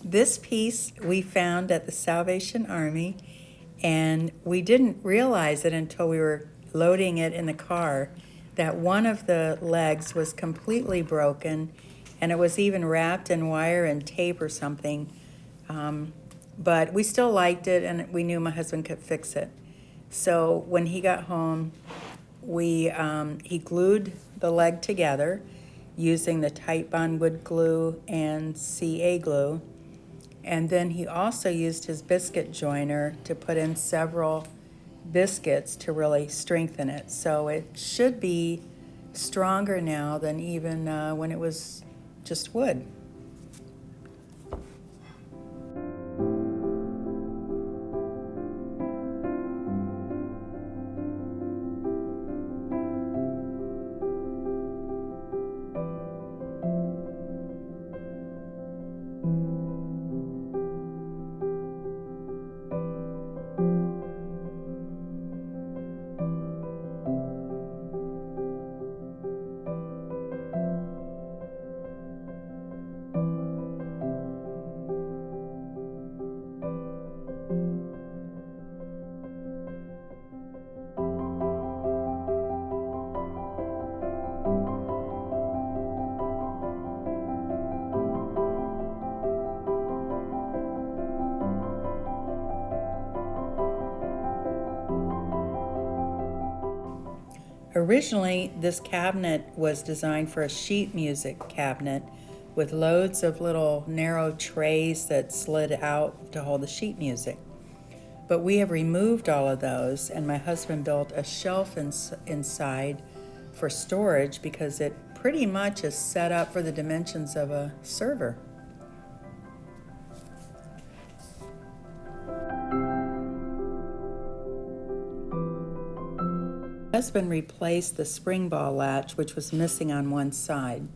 This piece we found at the Salvation Army, and we didn't realize it until we were loading it in the car that one of the legs was completely broken, and it was even wrapped in wire and tape or something. But we still liked it, and we knew my husband could fix it. So when he got home, he glued the leg together using the Titebond wood glue and CA glue. And then he also used his biscuit joiner to put in several biscuits to really strengthen it. So it should be stronger now than even when it was just wood. Originally, this cabinet was designed for a sheet music cabinet with loads of little narrow trays that slid out to hold the sheet music. But we have removed all of those, and my husband built a shelf inside for storage because it pretty much is set up for the dimensions of a server. My husband replaced the spring ball latch, which was missing on one side.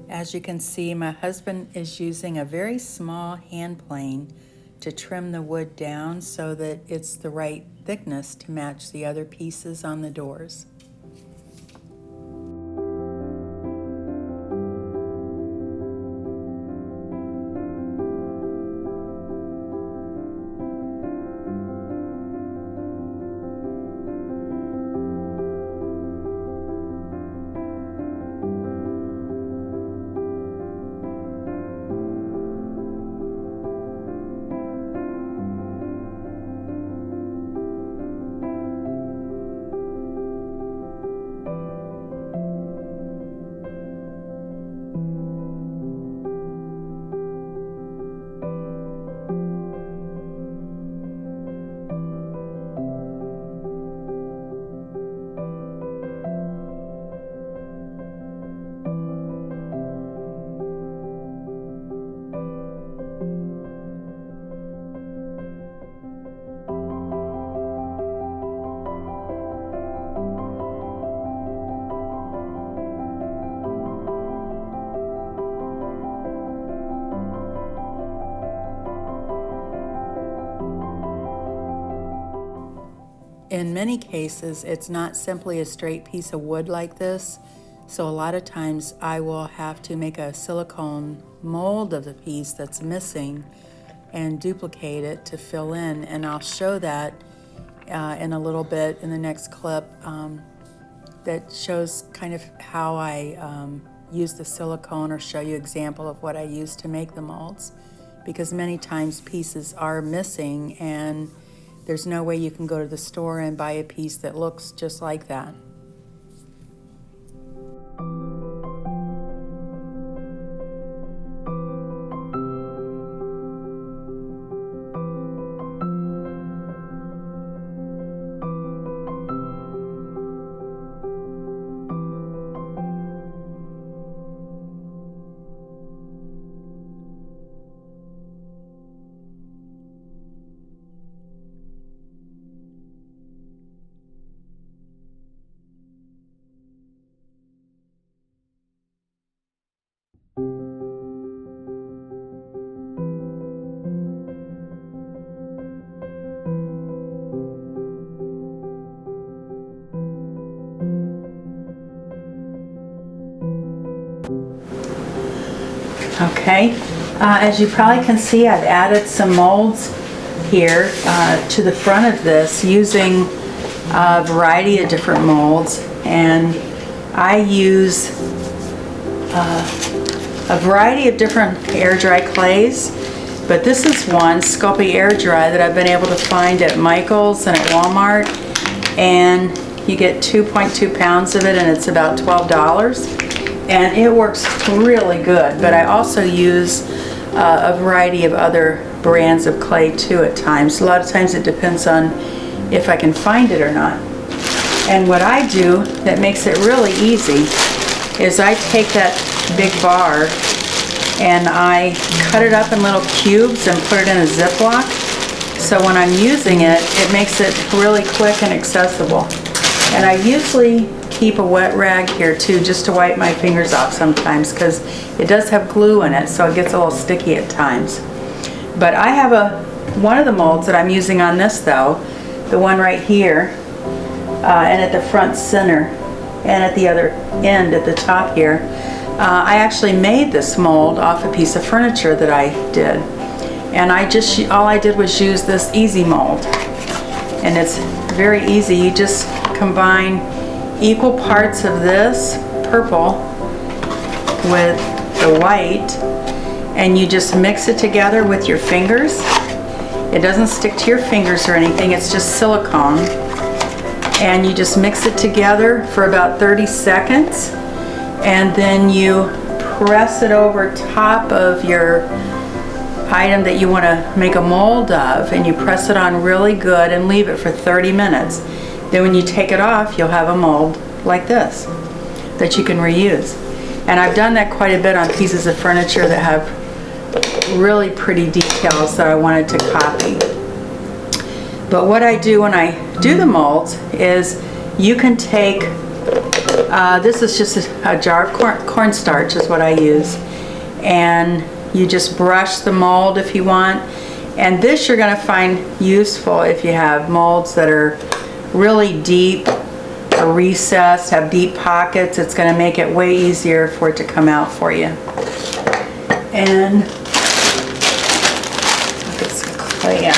As you can see, my husband is using a very small hand plane to trim the wood down so that it's the right thickness to match the other pieces on the doors. In many cases, it's not simply a straight piece of wood like this, so a lot of times I will have to make a silicone mold of the piece that's missing and duplicate it to fill in, and I'll show that in a little bit in the next clip that shows kind of how I use the silicone, or show you an example of what I use to make the molds, because many times pieces are missing and there's no way you can go to the store and buy a piece that looks just like that. Okay, as you probably can see, I've added some molds here to the front of this using a variety of different molds, and I use a variety of different air dry clays, but this is one, Sculpey Air Dry, that I've been able to find at Michael's and at Walmart, and you get 2.2 pounds of it and it's about $12, and it works really good. But I also use a variety of other brands of clay too at times. A lot of times it depends on if I can find it or not. And what I do that makes it really easy is I take that big bar and I cut it up in little cubes and put it in a Ziploc. So when I'm using it, it makes it really quick and accessible. And I usually keep a wet rag here too, just to wipe my fingers off sometimes, because it does have glue in it, so it gets a little sticky at times. But I have one of the molds that I'm using on this though, the one right here, and at the front center, and at the other end at the top here. I actually made this mold off a piece of furniture that I did. And all I did was use this easy mold. And it's very easy. You just combine equal parts of this purple with the white, and you just mix it together with your fingers. It doesn't stick to your fingers or anything, it's just silicone. And you just mix it together for about 30 seconds, and then you press it over top of your item that you want to make a mold of, and you press it on really good and leave it for 30 minutes. Then when you take it off, you'll have a mold like this that you can reuse. And I've done that quite a bit on pieces of furniture that have really pretty details that I wanted to copy. But what I do when I do the molds is you can take, this is just a jar of cornstarch is what I use, and you just brush the mold if you want. And this you're going to find useful if you have molds that are really deep or recessed, have deep pockets. It's going to make it way easier for it to come out for you. And get some clay out.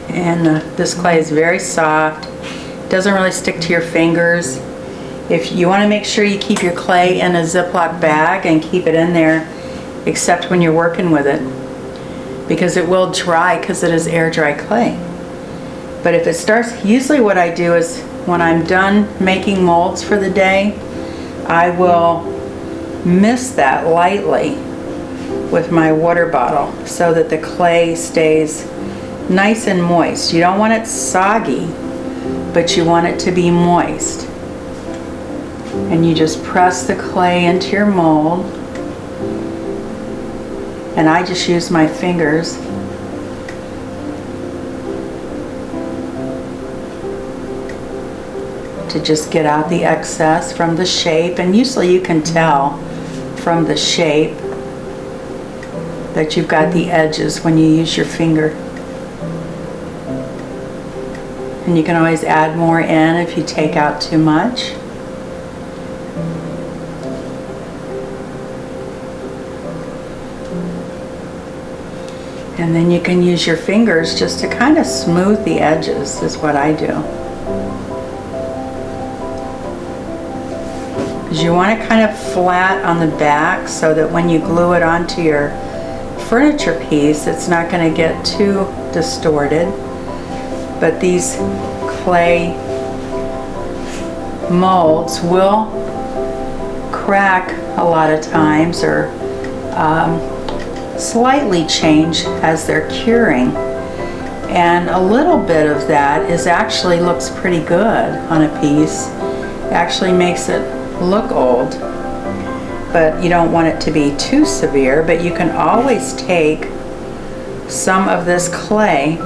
And this clay is very soft, doesn't really stick to your fingers. If you want to make sure you keep your clay in a Ziploc bag and keep it in there, except when you're working with it, because it will dry because it is air dry clay. But if it starts, usually what I do is when I'm done making molds for the day, I will mist that lightly with my water bottle so that the clay stays nice and moist. You don't want it soggy, but you want it to be moist. And you just press the clay into your mold. And I just use my fingers. To just get out the excess from the shape. And usually you can tell from the shape that you've got the edges when you use your finger. And you can always add more in if you take out too much. And then you can use your fingers just to kind of smooth the edges, is what I do. Because you want it kind of flat on the back so that when you glue it onto your furniture piece, it's not going to get too distorted. But these clay molds will crack a lot of times, or slightly change as they're curing. And a little bit of that actually looks pretty good on a piece. It actually makes it look old. But you don't want it to be too severe, but you can always take some of this clay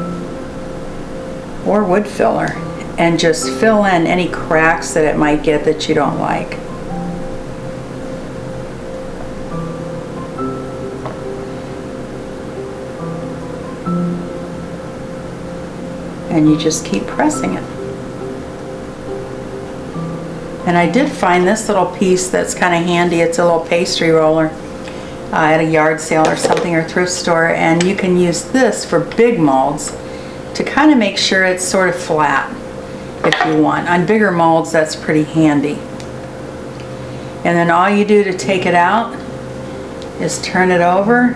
or wood filler and just fill in any cracks that it might get that you don't like. And you just keep pressing it. And I did find this little piece that's kind of handy. It's a little pastry roller at a yard sale or something, or thrift store, and you can use this for big molds to kind of make sure it's sort of flat if you want. On bigger molds, that's pretty handy. And then all you do to take it out is turn it over,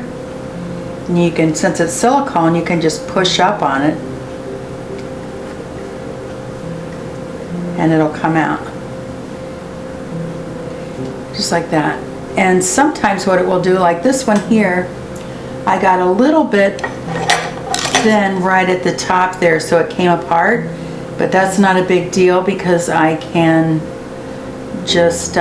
and you can, since it's silicone, you can just push up on it and it'll come out just like that. And sometimes what it will do, like this one here, I got a little bit thin right at the top there, so it came apart, but that's not a big deal because I can just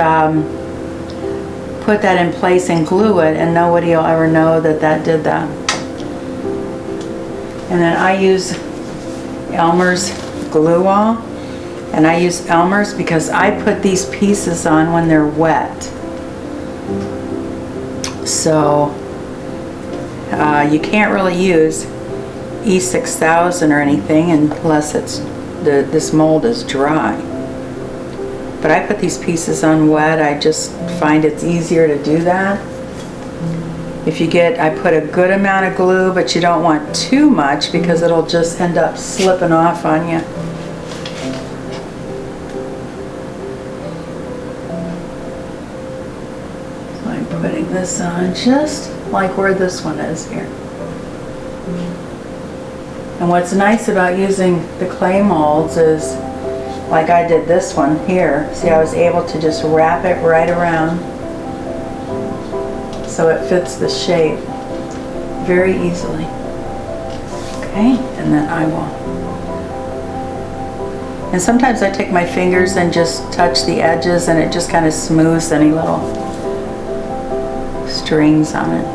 put that in place and glue it, and nobody will ever know that that did that. And then I use Elmer's glue wall, and I use Elmer's because I put these pieces on when they're wet. So you can't really use E6000 or anything unless it's this mold is dry. But I put these pieces on wet. I just find it's easier to do that. If you get, I put a good amount of glue, but you don't want too much because it'll just end up slipping off on you. So I'm putting this on just like where this one is here. And what's nice about using the clay molds is, like I did this one here, see, I was able to just wrap it right around so it fits the shape very easily. Okay, and then I will. And sometimes I take my fingers and just touch the edges, and it just kind of smooths any little strings on it.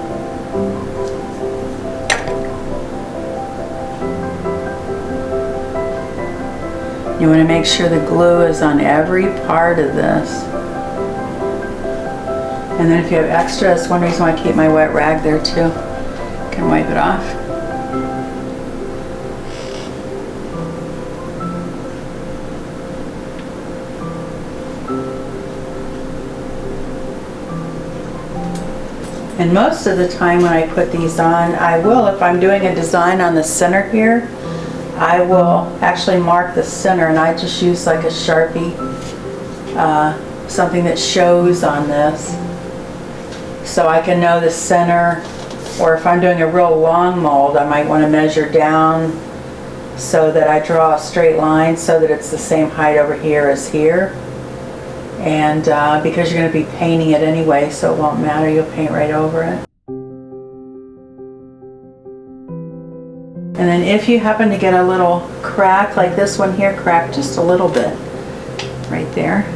You want to make sure the glue is on every part of this. And then if you have extra, that's one reason why I keep my wet rag there too. I can wipe it off. And most of the time when I put these on, I will, if I'm doing a design on the center here, I will actually mark the center, and I just use like a Sharpie, something that shows on this, so I can know the center. Or if I'm doing a real long mold, I might want to measure down so that I draw a straight line so that it's the same height over here as here. And because you're going to be painting it anyway, so it won't matter, you'll paint right over it. And then if you happen to get a little crack, like this one here, crack just a little bit right there,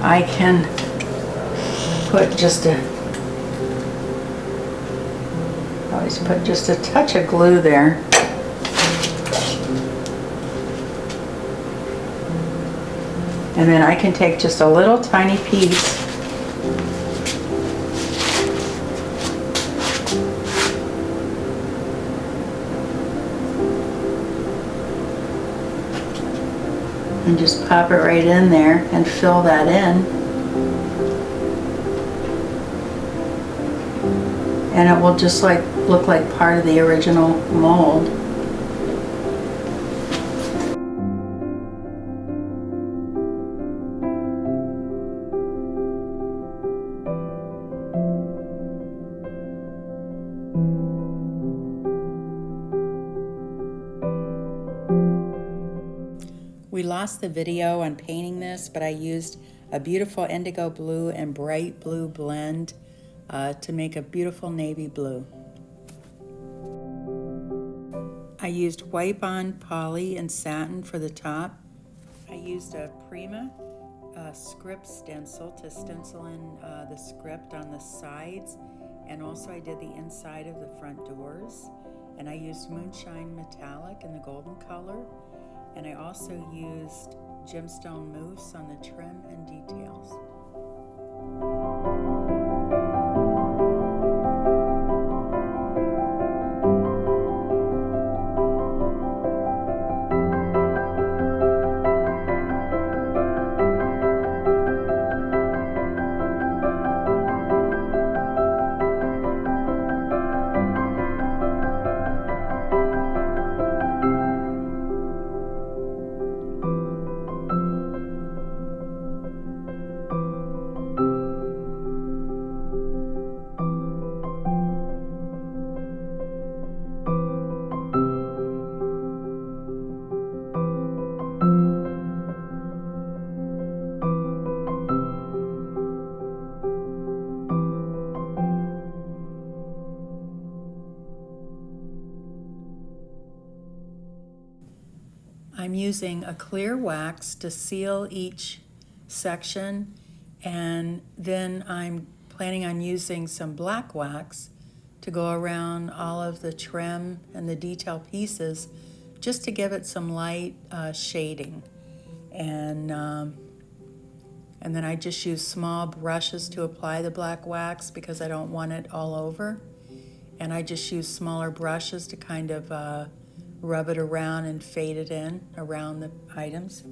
I can put just a, always put just a touch of glue there. And then I can take just a little tiny piece and just pop it right in there and fill that in. And it will just like look like part of the original mold. We lost the video on painting this, but I used a beautiful indigo blue and bright blue blend to make a beautiful navy blue. I used wipe on poly and satin for the top. I used a Prima script stencil to stencil in the script on the sides, and also I did the inside of the front doors. And I used Moonshine Metallic in the golden color. And I also used gemstone mousse on the trim and details. I'm using a clear wax to seal each section, and then I'm planning on using some black wax to go around all of the trim and the detail pieces just to give it some light shading. And then I just use small brushes to apply the black wax because I don't want it all over. And I just use smaller brushes to kind of rub it around and fade it in around the items.